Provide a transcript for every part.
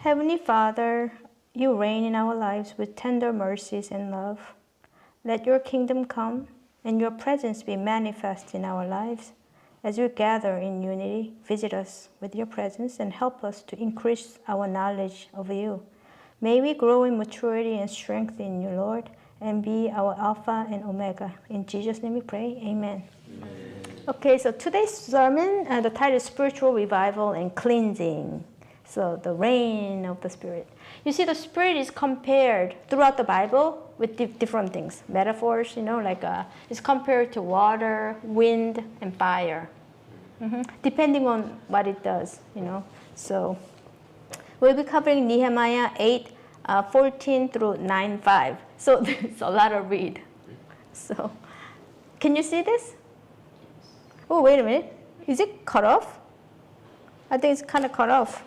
Heavenly Father, you reign in our lives with tender mercies and love. Let your kingdom come and your presence be manifest in our lives. As we gather in unity, visit us with your presence and help us to increase our knowledge of you. May we grow in maturity and strength in you, Lord, and be our Alpha and Omega. In Jesus' name we pray, amen. Okay, so today's sermon, the title is Spiritual Revival and Cleansing. So the reign of the Spirit. You see, the Spirit is compared throughout the Bible with different things. Metaphors, it's compared to water, wind, and fire. Depending on what it does, So we'll be covering Nehemiah 8, 14 through 9:5. So there's a lot of read. So, can you see this? Oh, wait a minute. Is it cut off? I think it's kind of cut off.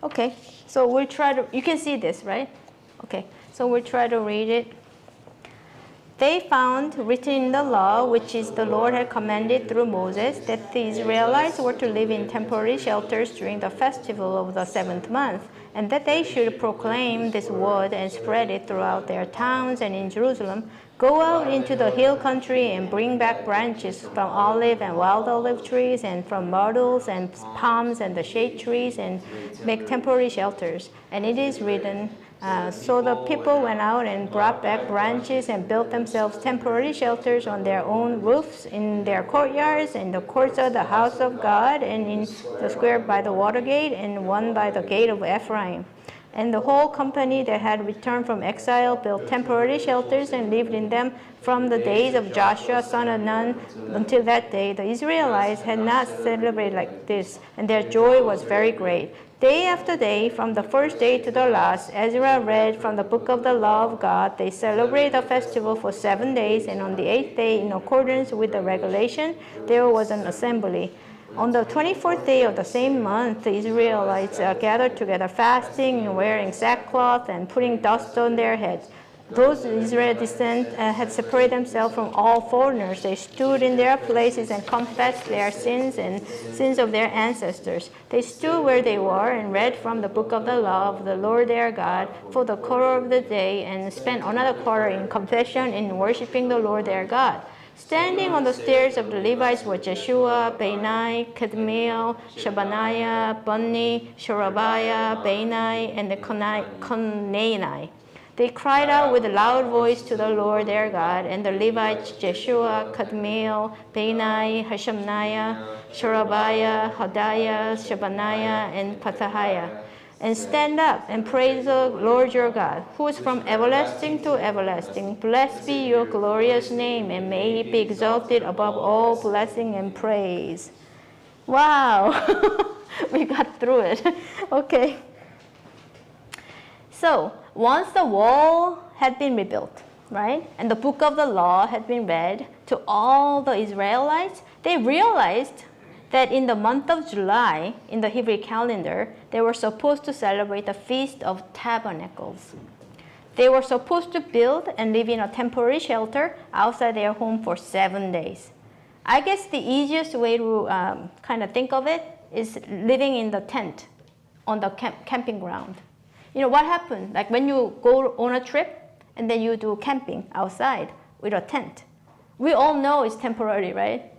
Okay, so we'll try to, you can see this, right? Okay, so we'll try to read it. They found written in the law, which is the Lord had commanded through Moses, that the Israelites were to live in temporary shelters during the festival of the 7th month, and that they should proclaim this word and spread it throughout their towns and in Jerusalem. Go out into the hill country and bring back branches from olive and wild olive trees and from myrtles and palms and the shade trees and make temporary shelters. And it is written, so the people went out and brought back branches and built themselves temporary shelters on their own roofs, in their courtyards, in the courts of the house of God, and in the square by the water gate, and one by the gate of Ephraim. And the whole company that had returned from exile built temporary shelters and lived in them from the days of Joshua, son of Nun, until that day. The Israelites had not celebrated like this, and their joy was very great. Day after day, from the first day to the last, Ezra read from the book of the law of God. They celebrated the festival for 7 days, and on the 8th day, in accordance with the regulation, there was an assembly. On the 24th day of the same month, the Israelites gathered together, fasting and wearing sackcloth and putting dust on their heads. Those Israel descent had separated themselves from all foreigners. They stood in their places and confessed their sins and sins of their ancestors. They stood where they were and read from the book of the law of the Lord their God for the quarter of the day, and spent another quarter in confession and worshiping the Lord their God. Standing on the stairs of the Levites were Jeshua, Bani, Kadmiel, Shabaniah, Bunni, Sherebiah, Bani, and the Canaanite. They cried out with a loud voice to the Lord their God, and the Levites, Jeshua, Kadmiel, Bani, Hashabniah, Sherebiah, Hodiah, Shabaniah, and Pethahiah. And stand up and praise the Lord your God, who is from everlasting to everlasting. Blessed be your glorious name, and may it be exalted above all blessing and praise. Wow, we got through it. Okay. So, once the wall had been rebuilt, right, and the book of the law had been read to all the Israelites, they realized that in the month of July, in the Hebrew calendar, they were supposed to celebrate the Feast of Tabernacles. They were supposed to build and live in a temporary shelter outside their home for 7 days. I guess the easiest way to kind of think of it is living in the tent on the camping ground. What happened? Like when you go on a trip and then you do camping outside with a tent. We all know it's temporary, right?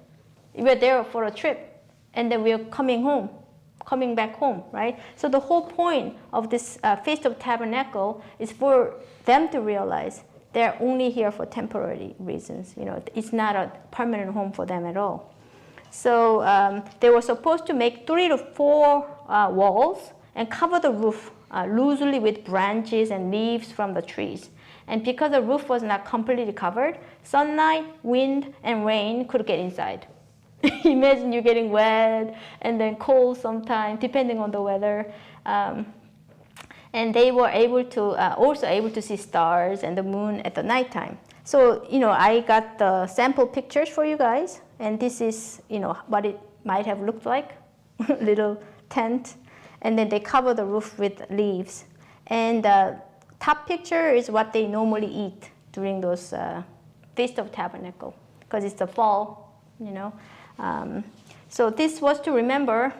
We're there for a trip. And then we're coming back home, right? So the whole point of this Feast of Tabernacle is for them to realize they're only here for temporary reasons. It's not a permanent home for them at all. So they were supposed to make 3 to 4 walls and cover the roof loosely with branches and leaves from the trees. And because the roof was not completely covered, sunlight, wind, and rain could get inside. Imagine you getting wet and then cold sometime, depending on the weather. And they were also able to see stars and the moon at the nighttime. So, I got the sample pictures for you guys. And this is, what it might have looked like, little tent. And then they cover the roof with leaves. And the top picture is what they normally eat during those Feast of Tabernacle, because it's the fall, So this was to remember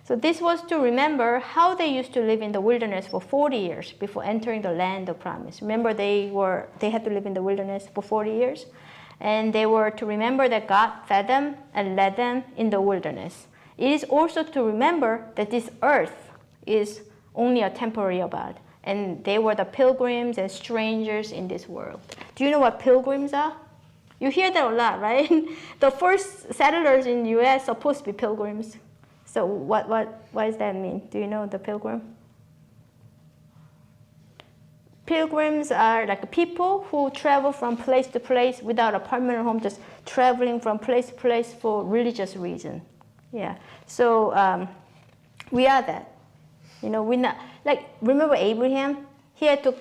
So this was to remember how they used to live in the wilderness for 40 years before entering the land of promise. Remember, they had to live in the wilderness for 40 years, and they were to remember that God fed them and led them in the wilderness. It is also to remember that this earth is only a temporary abode, and they were the pilgrims and strangers in this world. Do you know what pilgrims are? You hear that a lot, right? The first settlers in the U.S. supposed to be pilgrims. So what does that mean? Do you know the pilgrim? Pilgrims are like people who travel from place to place without a permanent home, just traveling from place to place for religious reason. Yeah. So we are that. We're not like, remember Abraham? He had to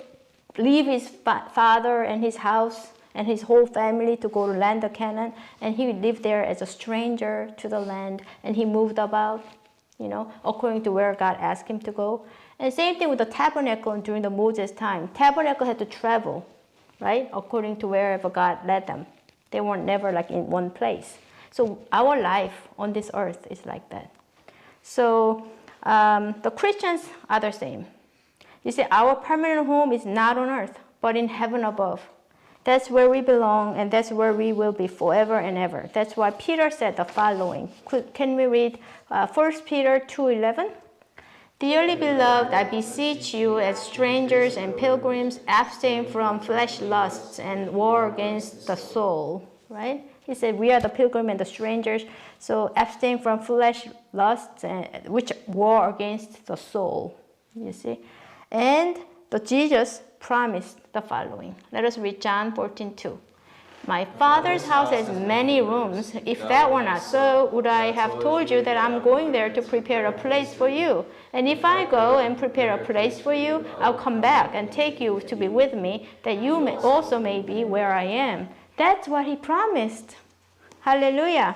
leave his father and his house and his whole family to go to land of Canaan, and he lived there as a stranger to the land, and he moved about, according to where God asked him to go. And same thing with the tabernacle during the Moses time. Tabernacle had to travel, right, according to wherever God led them. They were never like in one place. So our life on this earth is like that. So the Christians are the same. You see, our permanent home is not on earth, but in heaven above. That's where we belong, and that's where we will be forever and ever. That's why Peter said the following. Can we read 1 Peter 2:11? Dearly beloved, I beseech you as strangers and pilgrims, abstain from flesh lusts and war against the soul. Right? He said we are the pilgrim and the strangers, so abstain from flesh lusts, which war against the soul. You see? And Jesus promised the following. Let us read John 14:2. My Father's house has many rooms. If that were not so, would I have told you that I'm going there to prepare a place for you? And if I go and prepare a place for you, I'll come back and take you to be with me, that you also may be where I am. That's what he promised. Hallelujah.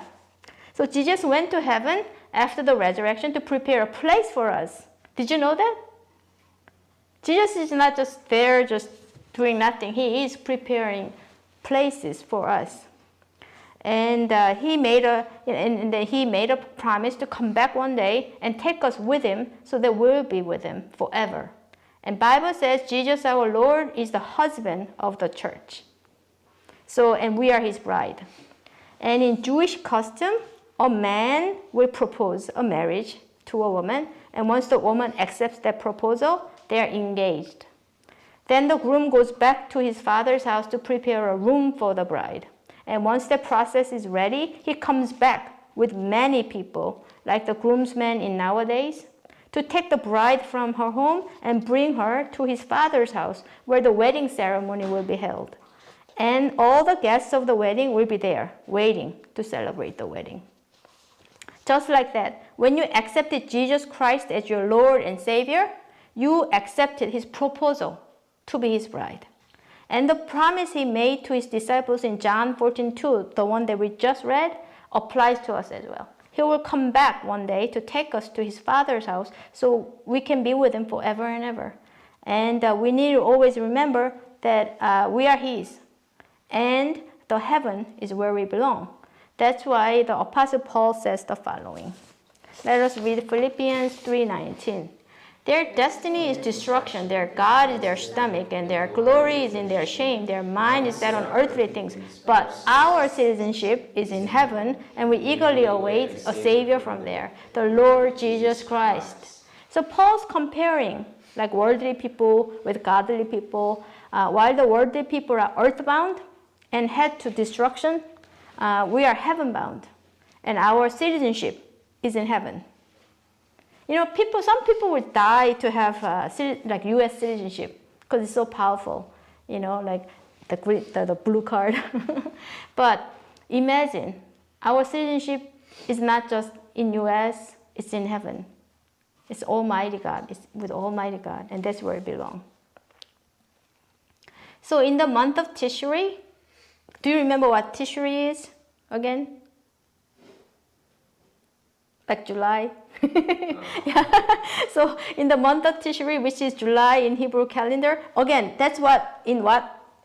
So Jesus went to heaven after the resurrection to prepare a place for us. Did you know that? Jesus is not just there, just doing nothing. He is preparing places for us. And he made a promise to come back one day and take us with him, so that we'll be with him forever. And Bible says Jesus our Lord is the husband of the church. And we are his bride. And in Jewish custom, a man will propose a marriage to a woman, and once the woman accepts that proposal, they are engaged. Then the groom goes back to his father's house to prepare a room for the bride. And once the process is ready, he comes back with many people, like the groomsmen in nowadays, to take the bride from her home and bring her to his father's house, where the wedding ceremony will be held. And all the guests of the wedding will be there, waiting to celebrate the wedding. Just like that, when you accepted Jesus Christ as your Lord and Savior, you accepted his proposal to be his bride. And the promise he made to his disciples in John 14:2, the one that we just read, applies to us as well. He will come back one day to take us to his Father's house, so we can be with him forever and ever. And we need to always remember that we are his, and the heaven is where we belong. That's why the Apostle Paul says the following. Let us read Philippians 3:19. Their destiny is destruction, their God is their stomach, and their glory is in their shame. Their mind is set on earthly things. But our citizenship is in heaven, and we eagerly await a Savior from there, the Lord Jesus Christ. So Paul's comparing like worldly people with godly people. While the worldly people are earthbound and head to destruction, we are heaven-bound, and our citizenship is in heaven. Some people would die to have like U.S. citizenship because it's so powerful, like the blue card. But imagine, our citizenship is not just in U.S., it's in heaven. It's Almighty God, it's with Almighty God, and that's where it belongs. So in the month of Tishri, do you remember what Tishri is again? Like July? Yeah. So in the month of Tishri, which is July in Hebrew calendar, again, that's what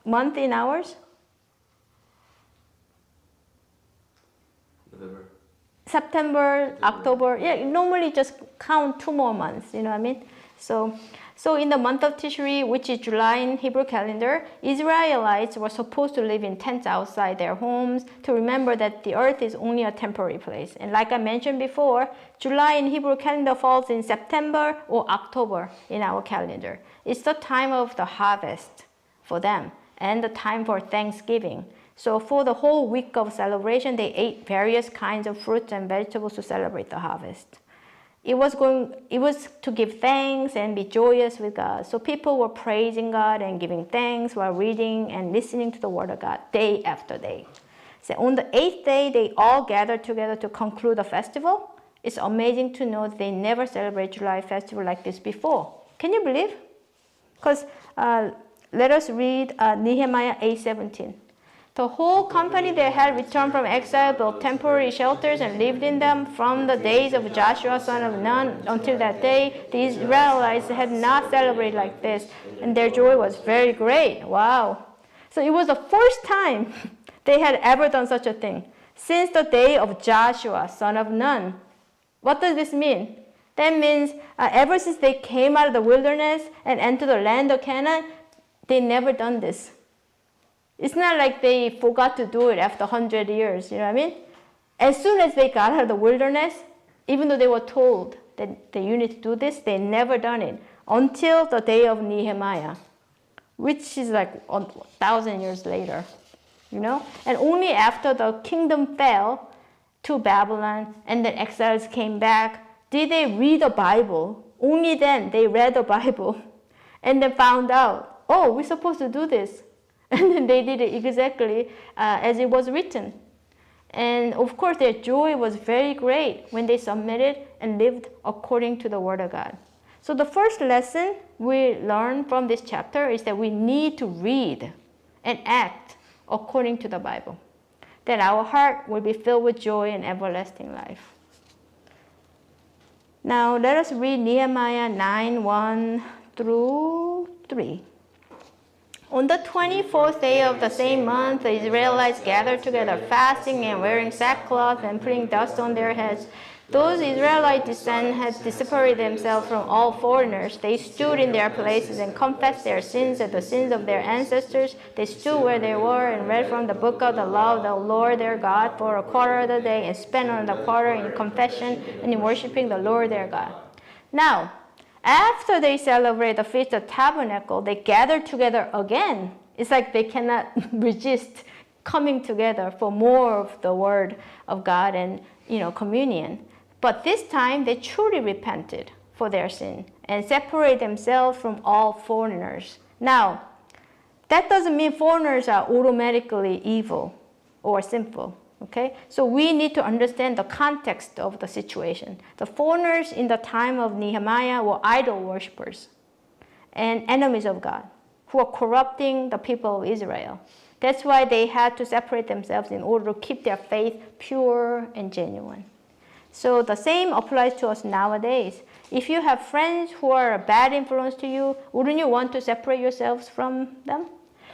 month in ours? November. September, October, yeah, normally just count 2 more months, you know what I mean? So in the month of Tishri, which is July in Hebrew calendar, Israelites were supposed to live in tents outside their homes to remember that the earth is only a temporary place. And like I mentioned before, July in Hebrew calendar falls in September or October in our calendar. It's the time of the harvest for them and the time for Thanksgiving. So for the whole week of celebration, they ate various kinds of fruits and vegetables to celebrate the harvest. It was to give thanks and be joyous with God. So people were praising God and giving thanks while reading and listening to the word of God day after day. So on the 8th day, they all gathered together to conclude the festival. It's amazing to know they never celebrated July festival like this before. Can you believe? Because let us read Nehemiah 8:17. The whole company that had returned from exile built temporary shelters and lived in them from the days of Joshua son of Nun until that day. The Israelites had not celebrated like this, and their joy was very great. Wow. So it was the first time they had ever done such a thing since the day of Joshua son of Nun. What does this mean? That means ever since they came out of the wilderness and entered the land of Canaan, they never done this. It's not like they forgot to do it after 100 years, you know what I mean? As soon as they got out of the wilderness, even though they were told that you need to do this, they never done it until the day of Nehemiah, which is like 1,000 years later, you know? And only after the kingdom fell to Babylon and the exiles came back, did they read the Bible. Only then they read the Bible and then found out, oh, we're supposed to do this. And then they did it exactly as it was written. And of course, their joy was very great when they submitted and lived according to the Word of God. So the first lesson we learn from this chapter is that we need to read and act according to the Bible. Then our heart will be filled with joy and everlasting life. Now let us read Nehemiah 9:1 through 3. On the 24th day of the same month, the Israelites gathered together, fasting and wearing sackcloth and putting dust on their heads. Those Israelite descendants had separated themselves from all foreigners. They stood in their places and confessed their sins and the sins of their ancestors. They stood where they were and read from the book of the law of the Lord their God for a quarter of the day and spent on the quarter in confession and in worshiping the Lord their God. Now, after they celebrate the Feast of Tabernacle, they gather together again. It's like they cannot resist coming together for more of the Word of God and, communion. But this time, they truly repented for their sin and separate themselves from all foreigners. Now, that doesn't mean foreigners are automatically evil or sinful. Okay, so we need to understand the context of the situation. The foreigners in the time of Nehemiah were idol worshippers and enemies of God who were corrupting the people of Israel. That's why they had to separate themselves in order to keep their faith pure and genuine. So the same applies to us nowadays. If you have friends who are a bad influence to you, wouldn't you want to separate yourselves from them?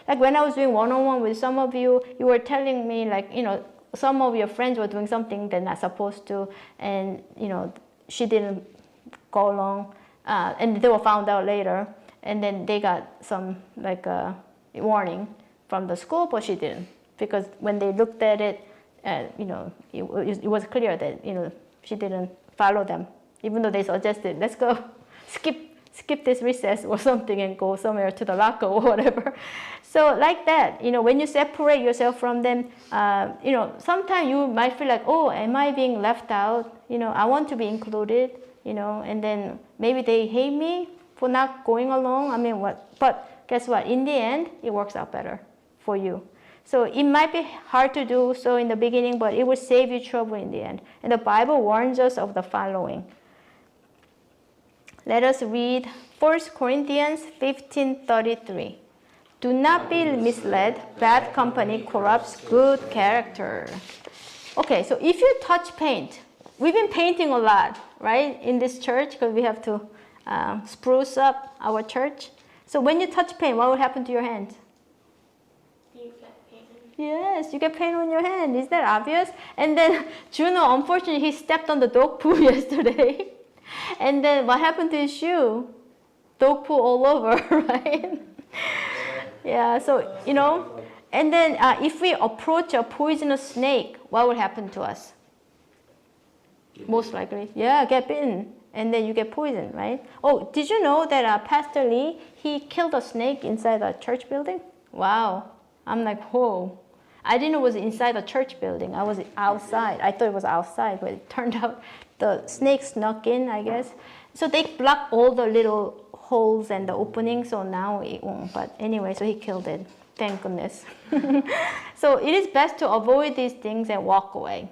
Like when I was doing one-on-one with some of you, you were telling me some of your friends were doing something they're not supposed to, and she didn't go along, and they were found out later, and then they got some warning from the school, but she didn't, because when they looked at it, it was clear that she didn't follow them, even though they suggested, let's go skip this recess or something and go somewhere to the locker or whatever. So like that, when you separate yourself from them, sometimes you might feel like, oh, am I being left out? I want to be included, and then maybe they hate me for not going along. I mean, but guess what? In the end, it works out better for you. So it might be hard to do so in the beginning, but it will save you trouble in the end. And the Bible warns us of the following. Let us read 1 Corinthians 15:33. Do not be misled. Bad company corrupts good character. Okay, so if you touch paint, we've been painting a lot, right, in this church because we have to spruce up our church. So when you touch paint, what will happen to your hands? You get paint in your Yes, you get pain on your hand. Is that obvious? And then Juno, unfortunately, he stepped on the dog poo yesterday. And then what happened to his shoe? Dog poo all over, right? Yeah, so, and then if we approach a poisonous snake, what will happen to us? Most likely, get bitten. And then you get poisoned, right? Oh, did you know that Pastor Lee, he killed a snake inside a church building? Wow. I'm like, whoa. I didn't know it was inside a church building. I was outside. I thought it was outside, but it turned out the snake snuck in, I guess. So they blocked all the little holes and the openings, so now it won't. But anyway, so he killed it. Thank goodness. So it is best to avoid these things and walk away.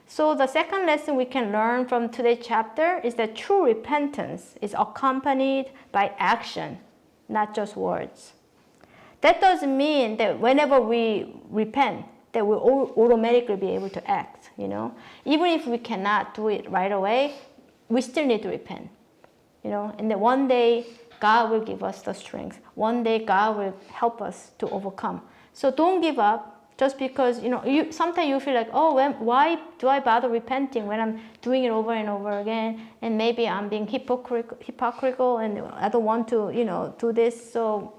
So the second lesson we can learn from today's chapter is that true repentance is accompanied by action, not just words. That doesn't mean that whenever we repent, that we'll automatically be able to act, Even if we cannot do it right away, we still need to repent, And then one day, God will give us the strength. One day, God will help us to overcome. So don't give up. Just because, sometimes you feel like, why do I bother repenting when I'm doing it over and over again? And maybe I'm being hypocritical and I don't want to, do this. So,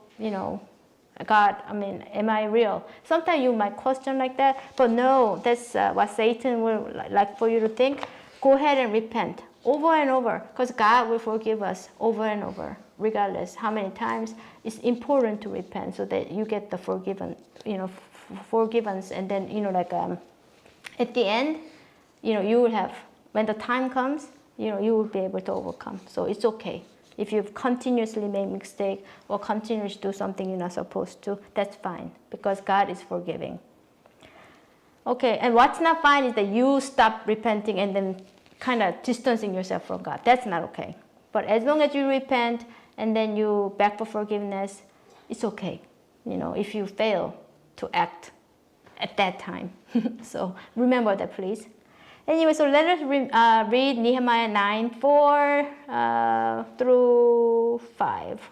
God, am I real? Sometimes you might question like that. But no, that's what Satan will like for you to think. Go ahead and repent over and over. Because God will forgive us over and over. Regardless how many times, it's important to repent so that you get the forgiveness, and then at the end, you will have, when the time comes, you will be able to overcome. So it's okay if you've continuously made mistake or continuously do something you're not supposed to. That's fine because God is forgiving. Okay, and what's not fine is that you stop repenting and then kind of distancing yourself from God. That's not okay. But as long as you repent and then you beg for forgiveness, it's okay. If you fail to act at that time. So remember that, please. Anyway, so let us read Nehemiah 9:4 through 5.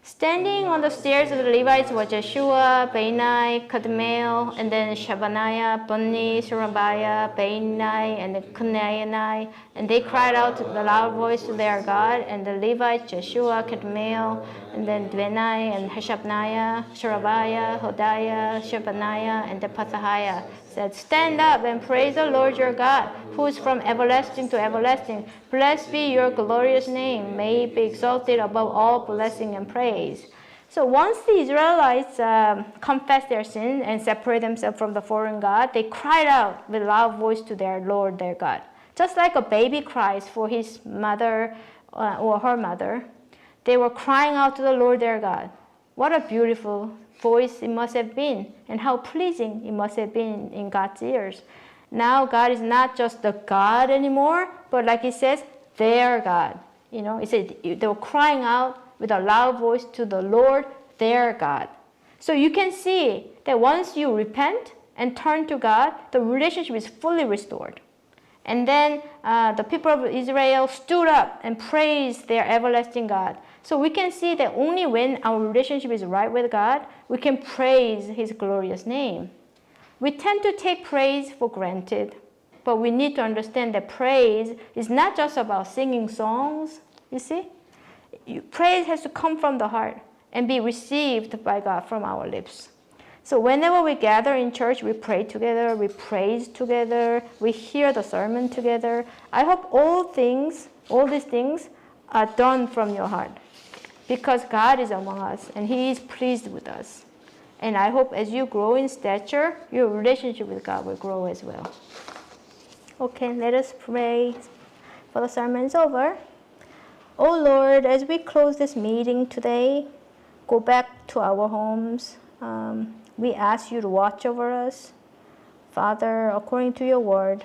Standing on the stairs of the Levites were Jeshua, Bani, Kadmiel, and then Shabaniah, Bunni, Sherebiah, Bani, and Kenani. And they cried out with a loud voice to their God. And the Levites, Jeshua, Kadmiel, and then Bani, and Hashabniah, Sherebiah, Hodiah, Shebaniah, and the Pethahiah said, "Stand up and praise the Lord your God, who is from everlasting to everlasting. Blessed be your glorious name. May it be exalted above all blessing and praise." So once the Israelites confessed their sin and separated themselves from the foreign god, they cried out with loud voice to their Lord, their God. Just like a baby cries for his mother or her mother, they were crying out to the Lord, their God. What a beautiful voice it must have been, and how pleasing it must have been in God's ears. Now God is not just the God anymore, but like it says, their God. It said they were crying out with a loud voice to the Lord, their God. So you can see that once you repent and turn to God, the relationship is fully restored. And then the people of Israel stood up and praised their everlasting God. So we can see that only when our relationship is right with God, we can praise His glorious name. We tend to take praise for granted, but we need to understand that praise is not just about singing songs, you see? Praise has to come from the heart and be received by God from our lips. So whenever we gather in church, we pray together, we praise together, we hear the sermon together. I hope all these things are done from your heart because God is among us and He is pleased with us. And I hope as you grow in stature, your relationship with God will grow as well. Okay, let us pray for the sermon's over. Oh Lord, as we close this meeting today, go back to our homes. We ask you to watch over us. Father, according to your word,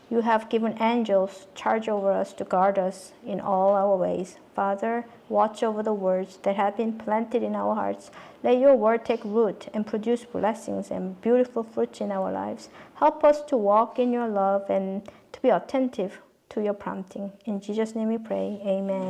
you have given angels charge over us to guard us in all our ways. Father, watch over the words that have been planted in our hearts. Let your word take root and produce blessings and beautiful fruits in our lives. Help us to walk in your love and to be attentive to your prompting. In Jesus' name we pray. Amen.